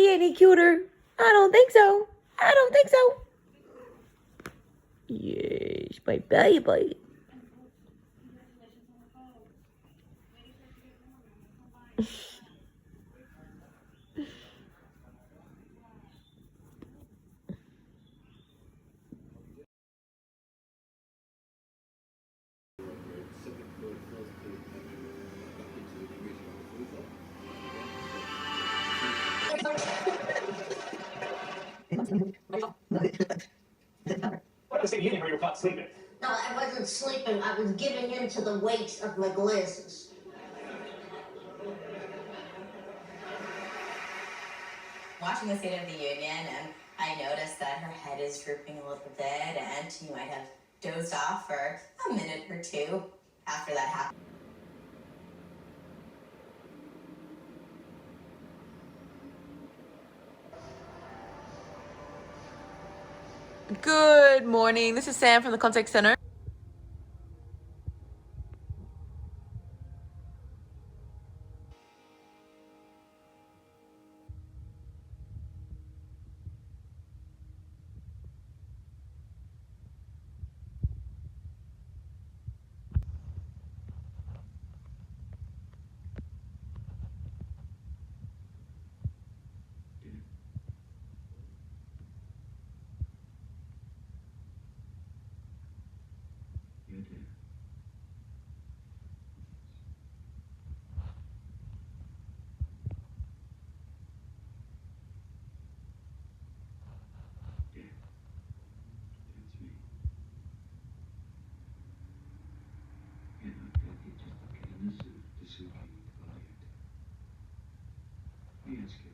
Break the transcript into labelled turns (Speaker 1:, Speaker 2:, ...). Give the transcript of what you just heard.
Speaker 1: be any cuter. I don't think so. I don't think so. Yes, my baby.
Speaker 2: What the same evening where you were caught sleeping?
Speaker 3: No, I wasn't sleeping. I was giving in to the weight of my glasses.
Speaker 4: Watching the State of the Union, and I noticed that her head is drooping a little bit, and she might have dozed off for a minute or two after that happened.
Speaker 1: Good morning. This is Sam from the Contact Center.
Speaker 5: You do. Yeah. That's me. You know, Daddy just put in the suit to suit me to go later. Let me ask you